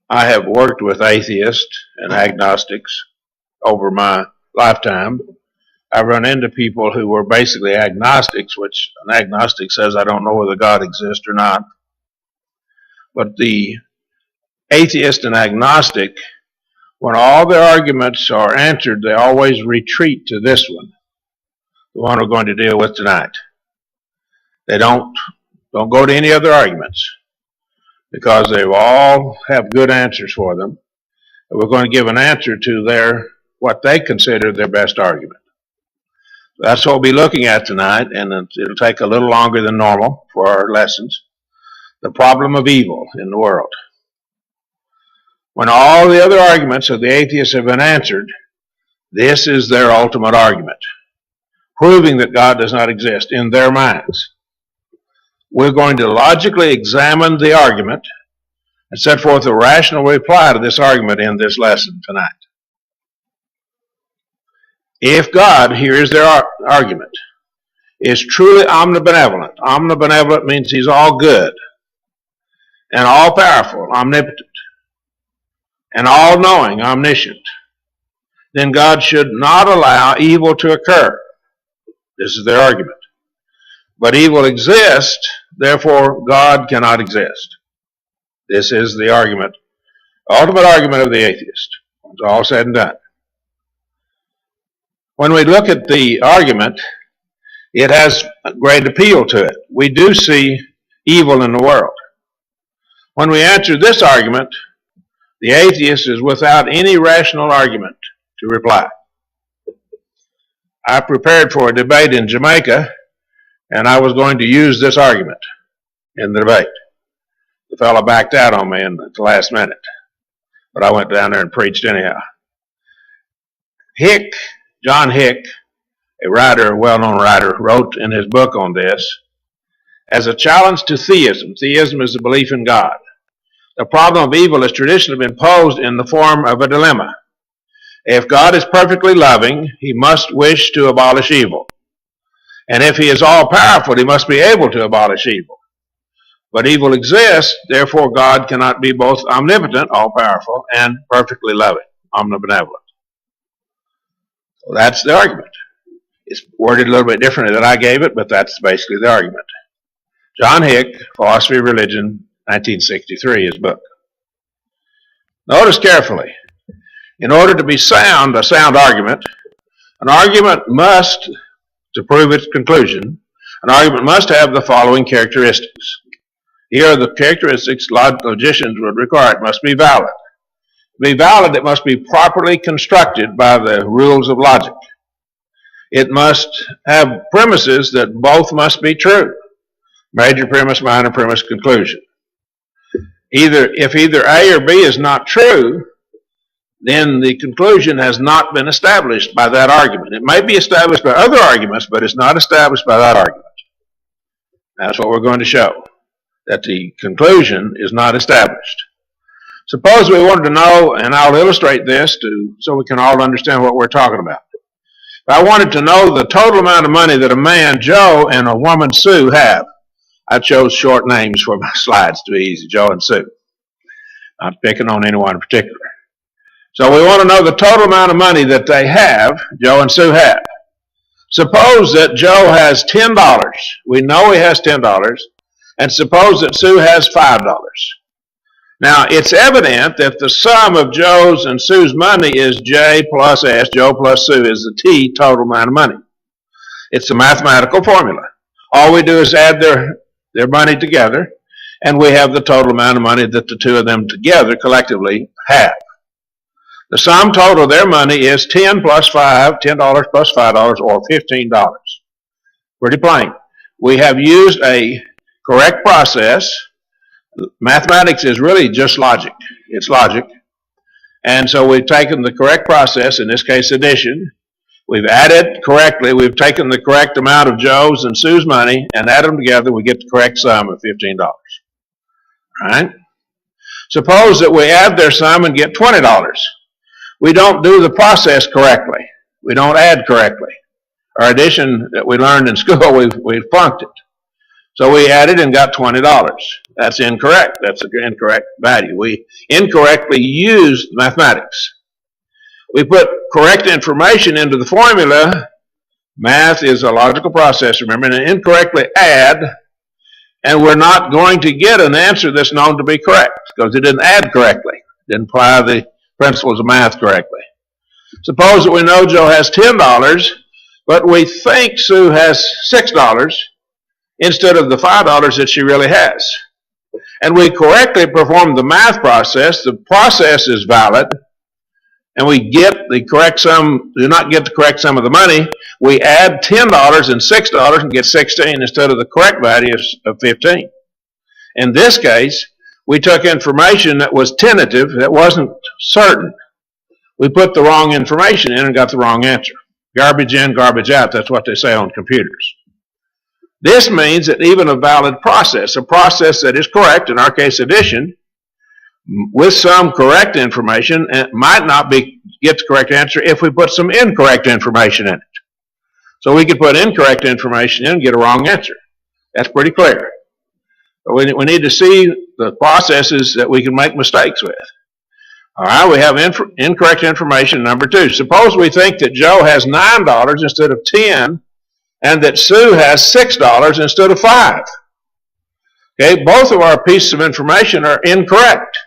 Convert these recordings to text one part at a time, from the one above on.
I have worked with atheists and agnostics over my lifetime. I run into people who were basically agnostics, which an agnostic says, I don't know whether God exists or not. But the atheist and agnostic, when all their arguments are answered, they always retreat to this one, the one we're going to deal with tonight. They don't go to any other arguments because they all have good answers for them. And we're going to give an answer to what they consider their best argument. That's what we'll be looking at tonight, and it'll take a little longer than normal for our lessons. The problem of evil in the world. When all the other arguments of the atheists have been answered, this is their ultimate argument, proving that God does not exist in their minds. We're going to logically examine the argument and set forth a rational reply to this argument in this lesson tonight. If God, here's their argument, is truly omnibenevolent. Omnibenevolent means he's all good and all powerful, omnipotent, and all knowing, omniscient. Then God should not allow evil to occur. This is their argument. But evil exists, therefore God cannot exist. This is the argument, ultimate argument of the atheist. It's all said and done. When we look at the argument, it has a great appeal to it. We do see evil in the world. When we answer this argument, the atheist is without any rational argument to reply. I prepared for a debate in Jamaica, and I was going to use this argument in the debate. The fellow backed out on me at the last minute, but I went down there and preached anyhow. John Hick, a well-known writer, wrote in his book on this, as a challenge to theism. Theism is the belief in God. The problem of evil has traditionally been posed in the form of a dilemma. If God is perfectly loving, he must wish to abolish evil. And if he is all-powerful, he must be able to abolish evil. But evil exists, therefore God cannot be both omnipotent, all-powerful, and perfectly loving, omnibenevolent. Well, that's the argument. It's worded a little bit differently than I gave it, but that's basically the argument. John Hick, Philosophy of Religion, 1963, his book. Notice carefully. In order to be a sound argument, an argument must, to prove its conclusion, an argument must have the following characteristics. Here are the characteristics logicians would require. It must be valid. To be valid, it must be properly constructed by the rules of logic. It must have premises that both must be true. Major premise, minor premise, conclusion. If either A or B is not true, then the conclusion has not been established by that argument. It may be established by other arguments, but it's not established by that argument. That's what we're going to show, that the conclusion is not established. Suppose we wanted to know, and I'll illustrate this so we can all understand what we're talking about. If I wanted to know the total amount of money that a man, Joe, and a woman, Sue, have, I chose short names for my slides to be easy, Joe and Sue. Not picking on anyone in particular. So we want to know the total amount of money that they have, Joe and Sue have. Suppose that Joe has $10. We know he has $10. And suppose that Sue has $5. Now, it's evident that the sum of Joe's and Sue's money is J plus S. Joe plus Sue is the T, total amount of money. It's a mathematical formula. All we do is add their money together, and we have the total amount of money that the two of them together collectively have. The sum total of their money is $10 plus $5, or $15. Pretty plain. We have used a correct process. Mathematics is really just logic. It's logic. And so we've taken the correct process, in this case addition. We've added correctly. We've taken the correct amount of Joe's and Sue's money and added them together. We get the correct sum of $15. All right? Suppose that we add their sum and get $20. We don't do the process correctly. We don't add correctly. Our addition that we learned in school, we've flunked it. So we added and got $20. That's incorrect. That's an incorrect value. We incorrectly used mathematics. We put correct information into the formula. Math is a logical process, remember, and incorrectly add, and we're not going to get an answer that's known to be correct because it didn't add correctly, didn't apply the principles of math correctly. Suppose that we know Joe has $10, but we think Sue has $6 instead of the $5 that she really has. And we correctly perform the math process. The process is valid, and we get the correct sum, do not get the correct sum of the money. We add $10 and $6 and get 16 instead of the correct value of 15. In this case, we took information that was tentative, that wasn't certain. We put the wrong information in and got the wrong answer. Garbage in, garbage out, that's what they say on computers. This means that even a valid process, a process that is correct, in our case addition, with some correct information, might not get the correct answer if we put some incorrect information in it. So we could put incorrect information in and get a wrong answer. That's pretty clear. But we need to see the processes that we can make mistakes with. All right, we have incorrect information number 2. Suppose we think that Joe has $9 instead of 10, and that Sue has $6 instead of 5. Okay, both of our pieces of information are incorrect.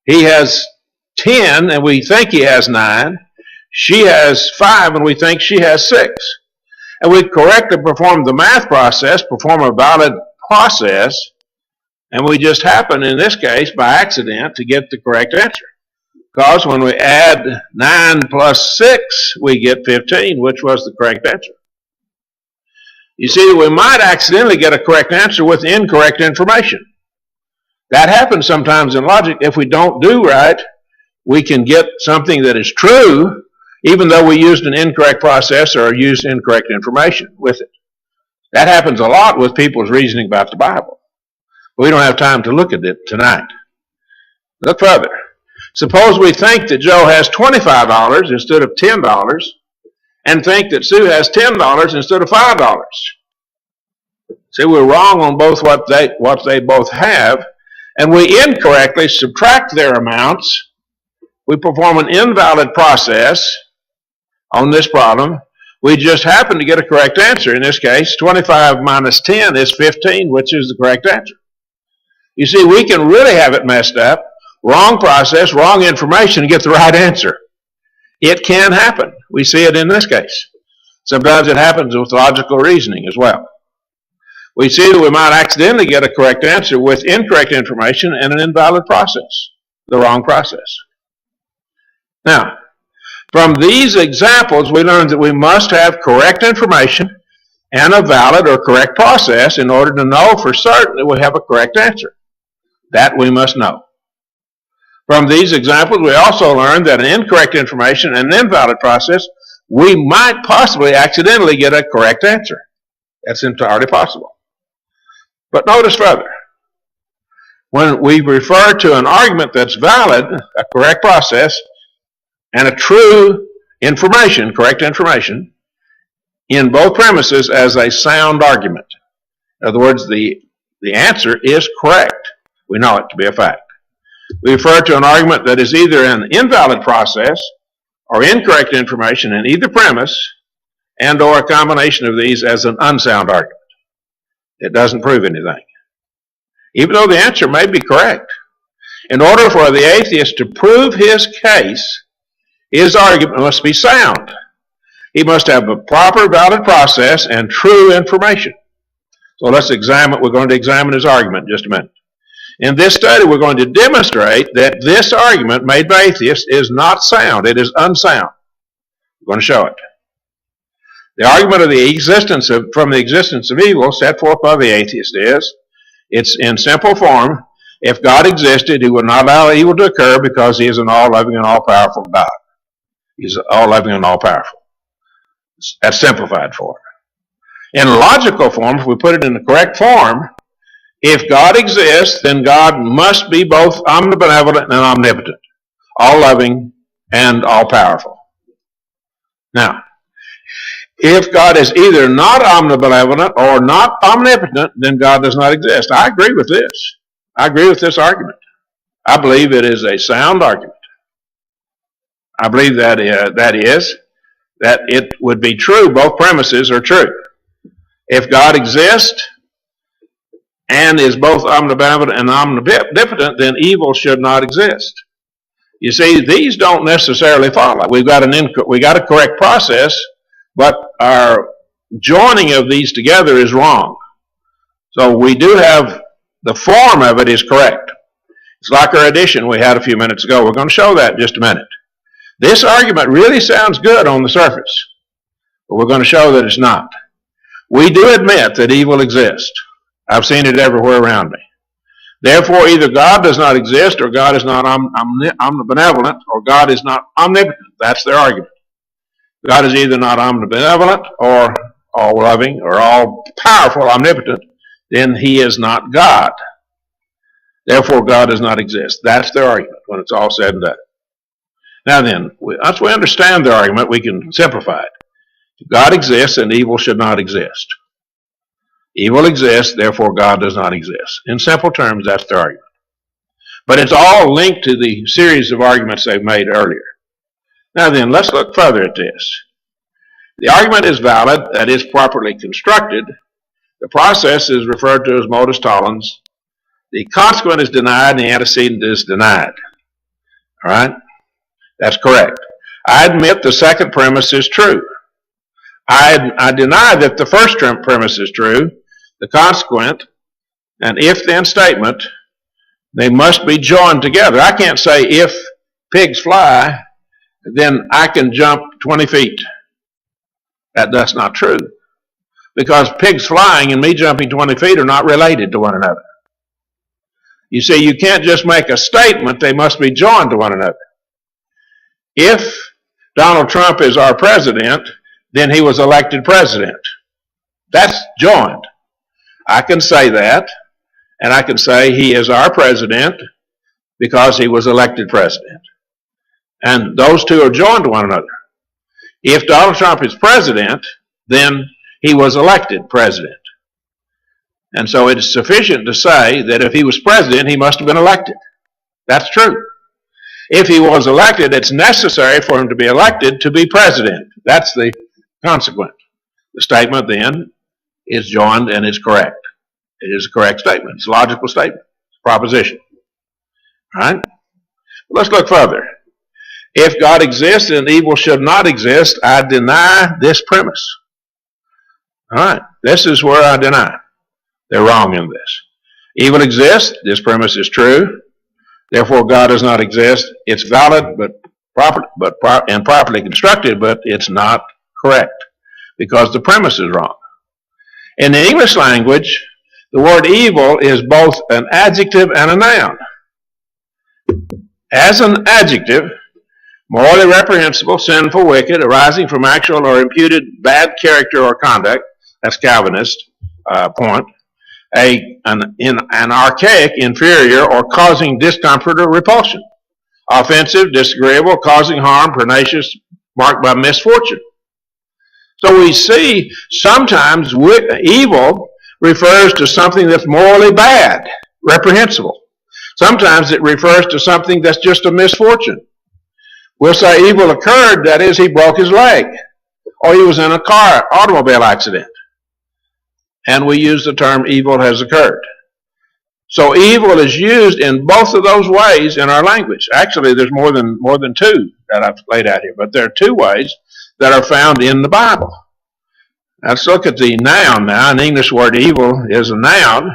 He has 10 and we think he has 9. She has 5 and we think she has 6. And we correctly perform the math process, perform a valid process, and we just happen, in this case, by accident, to get the correct answer. Because when we add 9 plus 6, we get 15, which was the correct answer. You see, we might accidentally get a correct answer with incorrect information. That happens sometimes in logic. If we don't do right, we can get something that is true, even though we used an incorrect process or used incorrect information with it. That happens a lot with people's reasoning about the Bible. We don't have time to look at it tonight. Look further. Suppose we think that Joe has $25 instead of $10 and think that Sue has $10 instead of $5. See, we're wrong on both what they both have, and we incorrectly subtract their amounts. We perform an invalid process on this problem. We just happen to get a correct answer. In this case, 25 minus 10 is 15, which is the correct answer. You see, we can really have it messed up, wrong process, wrong information, to get the right answer. It can happen. We see it in this case. Sometimes it happens with logical reasoning as well. We see that we might accidentally get a correct answer with incorrect information and an invalid process, the wrong process. Now, from these examples, we learned that we must have correct information and a valid or correct process in order to know for certain that we have a correct answer. That we must know. From these examples, we also learned that an incorrect information and an invalid process, we might possibly accidentally get a correct answer. That's entirely possible. But notice further, when we refer to an argument that's valid, a correct process, and a true information, correct information, in both premises as a sound argument. In other words, the answer is correct. We know it to be a fact. We refer to an argument that is either an invalid process or incorrect information in either premise and or a combination of these as an unsound argument. It doesn't prove anything, even though the answer may be correct. In order for the atheist to prove his case, his argument must be sound. He must have a proper, valid process and true information. So let's examine, we're going to examine his argument in just a minute. In this study, we're going to demonstrate that this argument made by atheists is not sound. It is unsound. We're going to show it. The argument of from the existence of evil set forth by the atheist is, it's in simple form, if God existed, he would not allow evil to occur because he is an all-loving and all-powerful God. He's all-loving and all-powerful. That's simplified form. In logical form, if we put it in the correct form, if God exists, then God must be both omnibenevolent and omnipotent, all-loving and all-powerful. Now, If God is either not omnibenevolent or not omnipotent, then God does not exist. I agree with this. I agree with this argument. I believe it is a sound argument. I believe that it would be true. Both premises are true. If God exists and is both omnibenevolent and omnipotent, then evil should not exist. You see, these don't necessarily follow. We got a correct process, but our joining of these together is wrong. So we do have the form of it is correct. It's like our addition we had a few minutes ago. We're going to show that in just a minute. This argument really sounds good on the surface, but we're going to show that it's not. We do admit that evil exists. I've seen it everywhere around me. Therefore, either God does not exist, or God is not omnibenevolent, or God is not omnipotent. That's their argument. God is either not omnibenevolent, or all-loving, or all-powerful, omnipotent, then he is not God. Therefore, God does not exist. That's their argument when it's all said and done. Now then, once we understand their argument, we can simplify it. If God exists, and evil should not exist. Evil exists, therefore God does not exist. In simple terms, that's their argument. But it's all linked to the series of arguments they've made earlier. Now then, let's look further at this. The argument is valid, that is properly constructed. The process is referred to as modus tollens. The consequent is denied, and the antecedent is denied. All right? That's correct. I admit the second premise is true. I deny that the first premise is true. The consequent and if-then statement, they must be joined together. I can't say if pigs fly, then I can jump 20 feet. That's not true. Because pigs flying and me jumping 20 feet are not related to one another. You see, you can't just make a statement, they must be joined to one another. If Donald Trump is our president, then he was elected president. That's joined. I can say that, and I can say he is our president because he was elected president. And those two are joined to one another. If Donald Trump is president, then he was elected president. And so it is sufficient to say that if he was president, he must have been elected. That's true. If he was elected, it's necessary for him to be elected to be president. That's the consequent. The statement then is joined and is correct. It is a correct statement. It's a logical statement. It's a proposition. All right? Let's look further. If God exists and evil should not exist, I deny this premise. All right? This is where I deny. They're wrong in this. Evil exists. This premise is true. Therefore, God does not exist. It's valid, and properly constructed, but it's not correct because the premise is wrong. In the English language, the word evil is both an adjective and a noun. As an adjective, morally reprehensible, sinful, wicked, arising from actual or imputed bad character or conduct, that's Calvinist point, an archaic, inferior, or causing discomfort or repulsion, offensive, disagreeable, causing harm, pernicious, marked by misfortune. So we see sometimes evil refers to something that's morally bad, reprehensible. Sometimes it refers to something that's just a misfortune. We'll say evil occurred, that is, he broke his leg, or he was in a automobile accident. And we use the term evil has occurred. So evil is used in both of those ways in our language. Actually, there's more than two that I've laid out here, but there are two ways that are found in the Bible. Let's look at the noun now. An English word evil is a noun,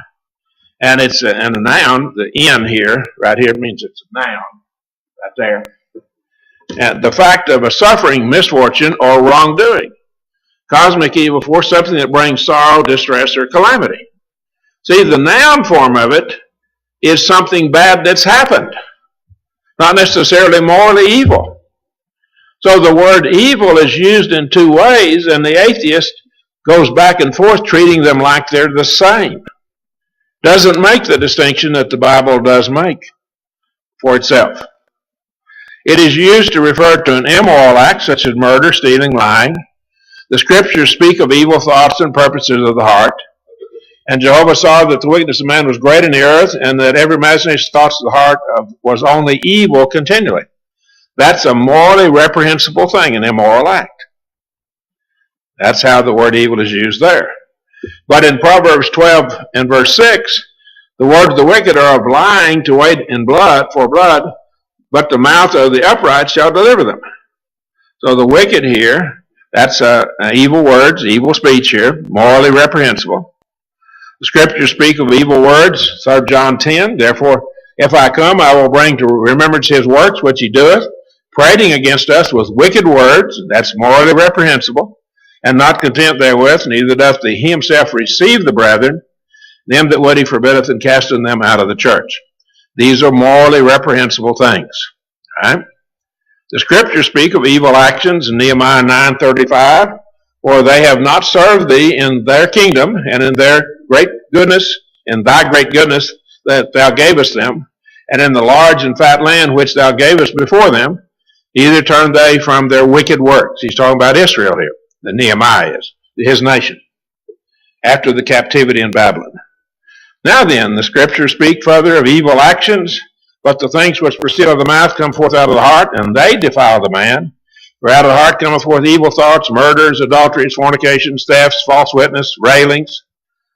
and it's a noun, the N here, right here, means it's a noun, right there. And the fact of a suffering, misfortune, or wrongdoing. Cosmic evil force, something that brings sorrow, distress, or calamity. See, the noun form of it is something bad that's happened, not necessarily morally evil. So the word evil is used in two ways, and the atheist goes back and forth treating them like they're the same. Doesn't make the distinction that the Bible does make for itself. It is used to refer to an immoral act such as murder, stealing, lying. The scriptures speak of evil thoughts and purposes of the heart. And Jehovah saw that the wickedness of man was great in the earth, and that every imagination thoughts of the heart was only evil continually. That's a morally reprehensible thing, an immoral act. That's how the word evil is used there. But in Proverbs 12 and verse 6, the words of the wicked are of lying to wait in blood for blood, but the mouth of the upright shall deliver them. So the wicked here, that's evil words, evil speech here, morally reprehensible. The scriptures speak of evil words, 3 John 10, therefore, if I come, I will bring to remembrance his works which he doeth, prating against us with wicked words, that's morally reprehensible, and not content therewith, neither doth he himself receive the brethren, them that would he forbiddeth, and casteth them out of the church. These are morally reprehensible things. Right? The scriptures speak of evil actions in Nehemiah 9:35, for they have not served thee in their kingdom, and in their great goodness, in thy great goodness that thou gavest them, and in the large and fat land which thou gavest before them, either turned they from their wicked works. He's talking about Israel here, the Nehemiah is, his nation, after the captivity in Babylon. Now then, the scriptures speak further of evil actions, but the things which proceed out of the mouth come forth out of the heart, and they defile the man. For out of the heart cometh forth evil thoughts, murders, adulteries, fornications, thefts, false witness, railings.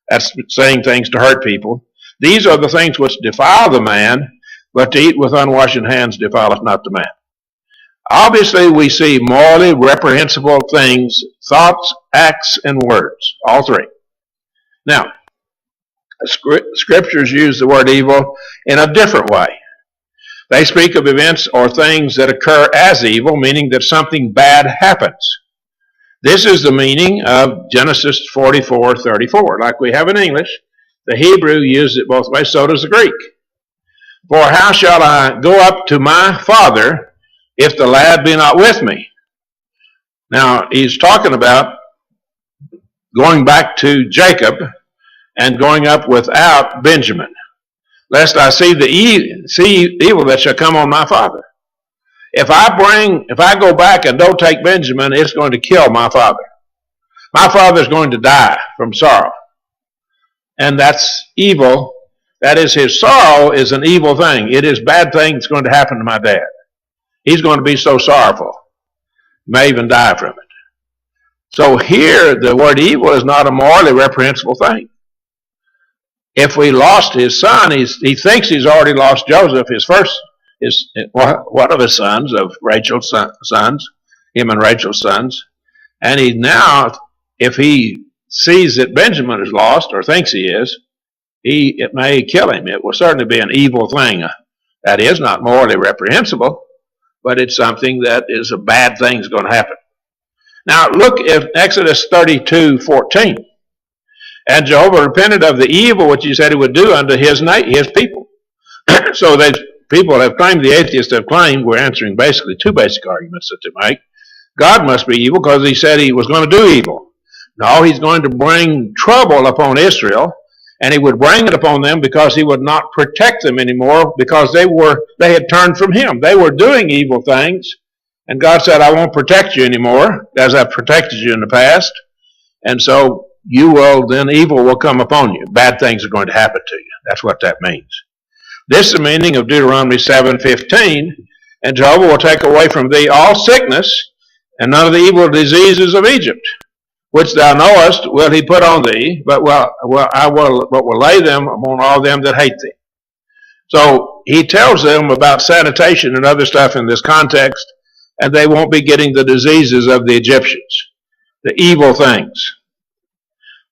That's saying things to hurt people. These are the things which defile the man, but to eat with unwashen hands defileth not the man. Obviously, we see morally reprehensible things, thoughts, acts, and words, all three. Now, scriptures use the word evil in a different way. They speak of events or things that occur as evil, meaning that something bad happens. This is the meaning of Genesis 44:34. Like we have in English, the Hebrew uses it both ways, so does the Greek. For how shall I go up to my father if the lad be not with me? Now, he's talking about going back to Jacob and going up without Benjamin, lest I see evil that shall come on my father. If I go back and don't take Benjamin, it's going to kill my father. My father's going to die from sorrow. And that's evil. That is, his sorrow is an evil thing. It is bad thing that's going to happen to my dad. He's going to be so sorrowful. He may even die from it. So here, the word evil is not a morally reprehensible thing. If we lost his son, he thinks he's already lost Joseph, one of his sons, of Rachel's sons, him and Rachel's sons. And he now, if he sees that Benjamin is lost, or thinks he is, it may kill him. It will certainly be an evil thing. That is not morally reprehensible, but it's something that is a bad thing that's going to happen. Now look at Exodus 32:14. And Jehovah repented of the evil which he said he would do unto his people. So people have claimed, the atheists have claimed, we're answering basically two basic arguments that they make. God must be evil because he said he was going to do evil. No, he's going to bring trouble upon Israel, and he would bring it upon them because he would not protect them anymore, because they had turned from him. They were doing evil things, and God said, I won't protect you anymore as I've protected you in the past. And so evil will come upon you. Bad things are going to happen to you. That's what that means. This is the meaning of Deuteronomy 7:15. And Jehovah will take away from thee all sickness, and none of the evil diseases of Egypt, which thou knowest will he put on thee, but will lay them upon all them that hate thee. So he tells them about sanitation and other stuff in this context, and they won't be getting the diseases of the Egyptians, the evil things.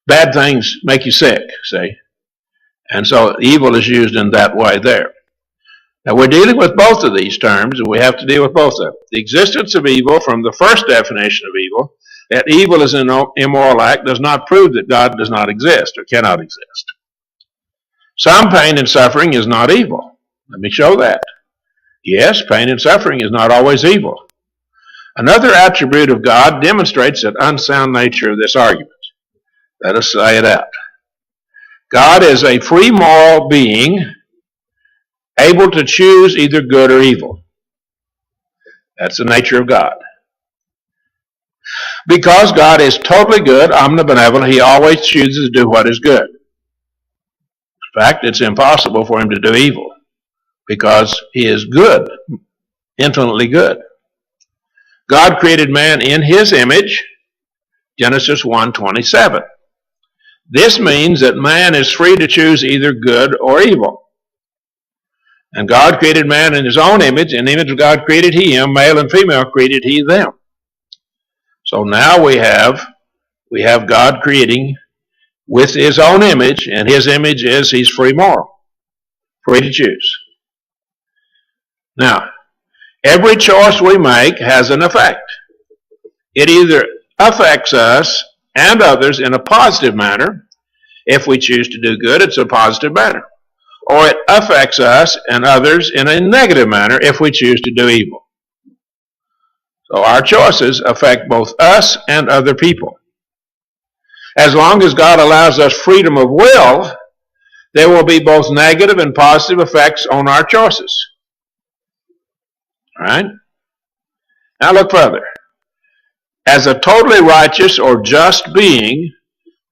Bad things make you sick, see? And so evil is used in that way there. Now we're dealing with both of these terms, and we have to deal with both of them. The existence of evil, from the first definition of evil, that evil is an immoral act, does not prove that God does not exist or cannot exist. Some pain and suffering is not evil. Let me show that. Yes, pain and suffering is not always evil. Another attribute of God demonstrates the unsound nature of this argument. Let us say it out. God is a free moral being, able to choose either good or evil. That's the nature of God. Because God is totally good, omnibenevolent, he always chooses to do what is good. In fact, it's impossible for him to do evil because he is good, infinitely good. God created man in his image, Genesis 1:27. This means that man is free to choose either good or evil. And God created man in his own image. In the image of God created he him, male and female created he them. So now we have God creating with his own image, and his image is he's free moral, free to choose. Now, every choice we make has an effect. It either affects us and others in a positive manner. If we choose to do good, it's a positive manner. Or it affects us and others in a negative manner if we choose to do evil. So our choices affect both us and other people. As long as God allows us freedom of will, there will be both negative and positive effects on our choices. All right? Now look further. As a totally righteous or just being,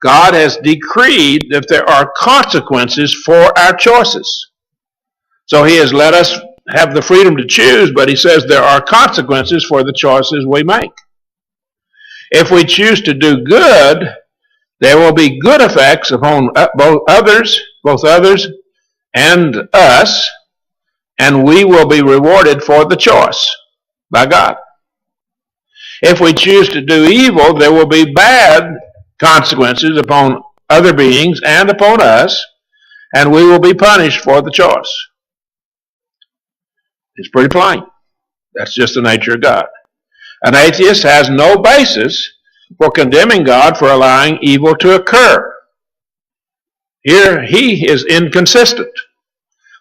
God has decreed that there are consequences for our choices. So he has let us have the freedom to choose, but he says there are consequences for the choices we make. If we choose to do good, there will be good effects upon both others and us, and we will be rewarded for the choice by God. If we choose to do evil, there will be bad consequences upon other beings and upon us, and we will be punished for the choice. It's pretty plain. That's just the nature of God. An atheist has no basis for condemning God for allowing evil to occur. Here he is inconsistent.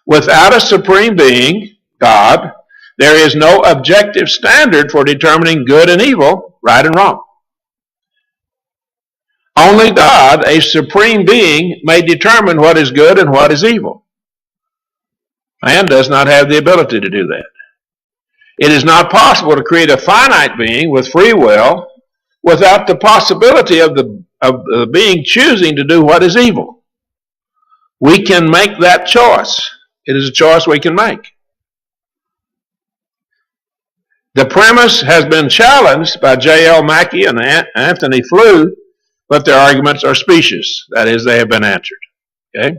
Without a supreme being, God, there is no objective standard for determining good and evil, right and wrong. Only God, a supreme being, may determine what is good and what is evil. Man does not have the ability to do that. It is not possible to create a finite being with free will without the possibility of the being choosing to do what is evil. We can make that choice. It is a choice we can make. The premise has been challenged by J.L. Mackey and Anthony Flew, but their arguments are specious. That is, they have been answered. Okay?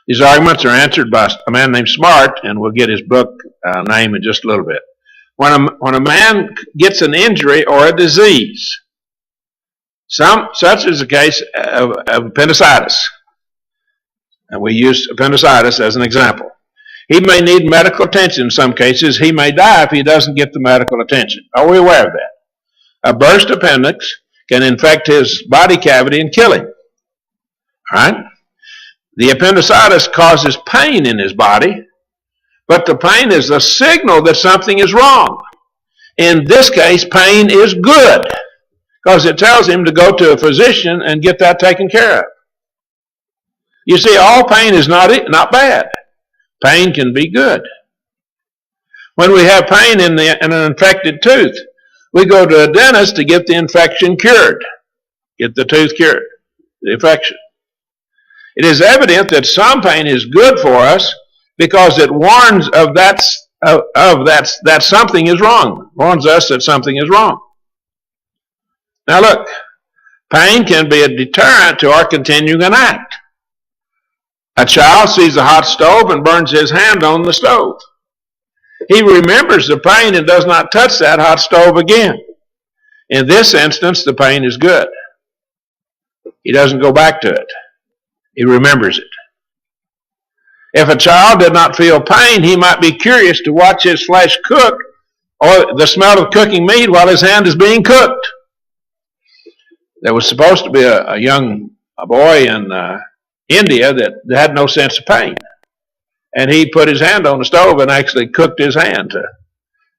These arguments are answered by a man named Smart, and we'll get his book name in just a little bit. When a man gets an injury or a disease, such is the case of appendicitis, and we use appendicitis as an example. He may need medical attention in some cases. He may die if he doesn't get the medical attention. Are we aware of that? A burst appendix can infect his body cavity and kill him. All right? The appendicitis causes pain in his body, but the pain is a signal that something is wrong. In this case, pain is good because it tells him to go to a physician and get that taken care of. You see, all pain is not bad. Pain can be good. When we have pain in an infected tooth, we go to a dentist to get the infection cured, get the tooth cured, the infection. It is evident that some pain is good for us because it warns that something is wrong, warns us that something is wrong. Now look, pain can be a deterrent to our continuing an act. A child sees a hot stove and burns his hand on the stove. He remembers the pain and does not touch that hot stove again. In this instance, the pain is good. He doesn't go back to it. He remembers it. If a child did not feel pain, he might be curious to watch his flesh cook or the smell of cooking meat while his hand is being cooked. There was supposed to be a young boy in India that had no sense of pain. And he put his hand on the stove and actually cooked his hand.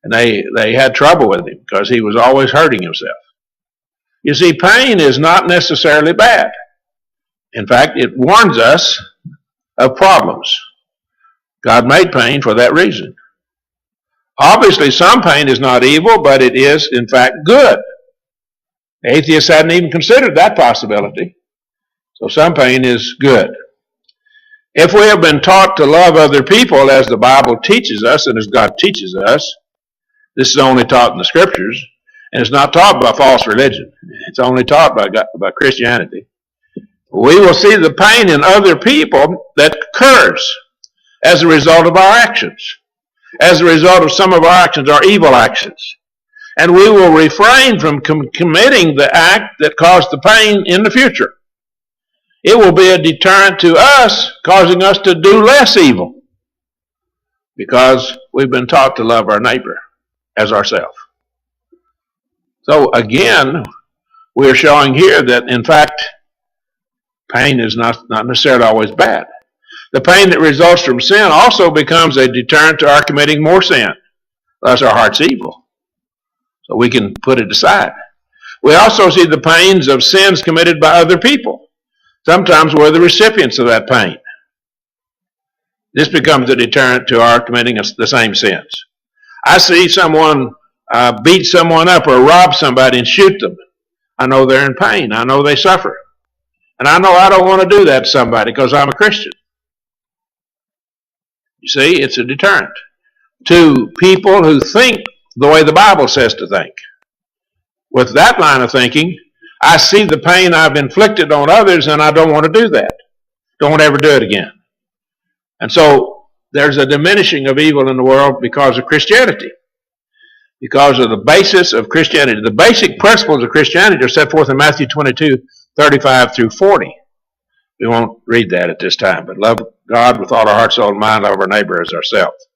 And they had trouble with him because he was always hurting himself. You see, pain is not necessarily bad. In fact, it warns us of problems. God made pain for that reason. Obviously, some pain is not evil, but it is, in fact, good. The atheists hadn't even considered that possibility. So some pain is good. If we have been taught to love other people as the Bible teaches us and as God teaches us, this is only taught in the Scriptures, and it's not taught by false religion. It's only taught by Christianity. We will see the pain in other people that occurs as a result of our actions. As a result of some of our actions, our evil actions. And we will refrain from committing the act that caused the pain in the future. It will be a deterrent to us, causing us to do less evil, because we've been taught to love our neighbor as ourselves. So again, we are showing here that, in fact, pain is not necessarily always bad. The pain that results from sin also becomes a deterrent to our committing more sin. Thus our heart's evil. So we can put it aside. We also see the pains of sins committed by other people. Sometimes we're the recipients of that pain. This becomes a deterrent to our committing the same sins. I see someone beat someone up or rob somebody and shoot them. I know they're in pain. I know they suffer. And I know I don't want to do that to somebody because I'm a Christian. You see, it's a deterrent to people who think the way the Bible says to think. With that line of thinking, I see the pain I've inflicted on others and I don't want to do that. Don't want to ever do it again. And so there's a diminishing of evil in the world because of Christianity. Because of the basis of Christianity. The basic principles of Christianity are set forth in Matthew 22:35 through 40. We won't read that at this time, but love God with all our heart, soul, and mind, love our neighbor as ourselves.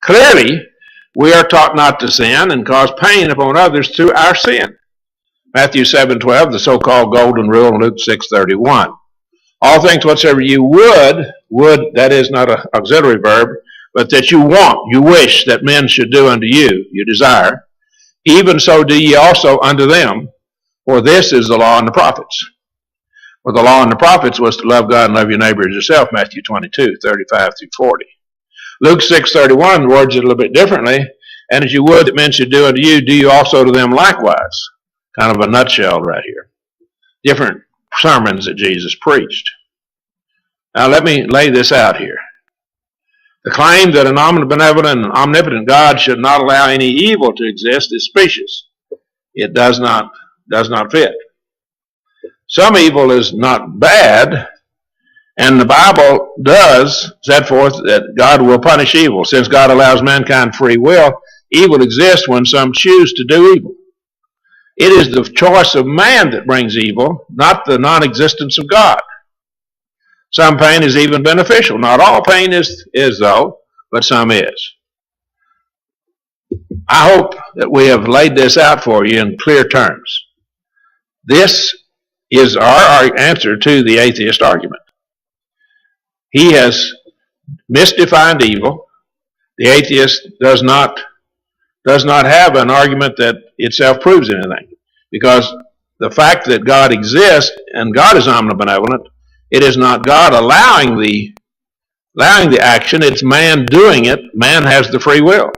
Clearly, we are taught not to sin and cause pain upon others through our sin. Matthew 7:12, the so-called golden rule, and Luke 6:31. All things whatsoever you would, that is not an auxiliary verb, but that you want, you wish that men should do unto you, you desire, even so do ye also unto them, for this is the law and the prophets. For the law and the prophets was to love God and love your neighbor as yourself, Matthew 22:35 through 40. Luke 6:31 words it a little bit differently, and as you would that men should do unto you, do you also to them likewise. Kind of a nutshell right here. Different sermons that Jesus preached. Now let me lay this out here. The claim that an omnibenevolent and omnipotent God should not allow any evil to exist is specious. It does not fit. Some evil is not bad, and the Bible does set forth that God will punish evil. Since God allows mankind free will, evil exists when some choose to do evil. It is the choice of man that brings evil, not the non-existence of God. Some pain is even beneficial. Not all pain is though, but some is. I hope that we have laid this out for you in clear terms. This is our answer to the atheist argument. He has misdefined evil. The atheist does not have an argument that itself proves anything. Because the fact that God exists and God is omnibenevolent, it is not God allowing the action, it's man doing it. Man has the free will.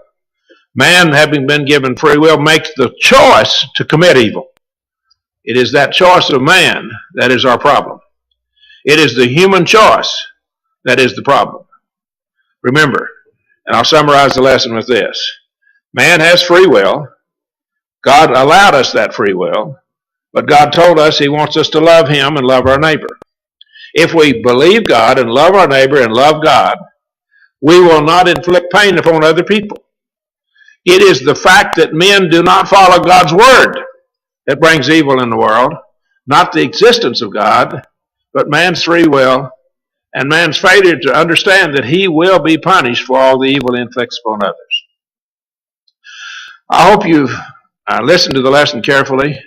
Man, having been given free will, makes the choice to commit evil. It is that choice of man that is our problem. It is the human choice that is the problem. Remember, and I'll summarize the lesson with this. Man has free will. God allowed us that free will, but God told us He wants us to love Him and love our neighbor. If we believe God and love our neighbor and love God, we will not inflict pain upon other people. It is the fact that men do not follow God's word that brings evil in the world, not the existence of God, but man's free will and man's failure to understand that he will be punished for all the evil he inflicts upon others. I hope you've listened to the lesson carefully,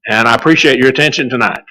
and I appreciate your attention tonight.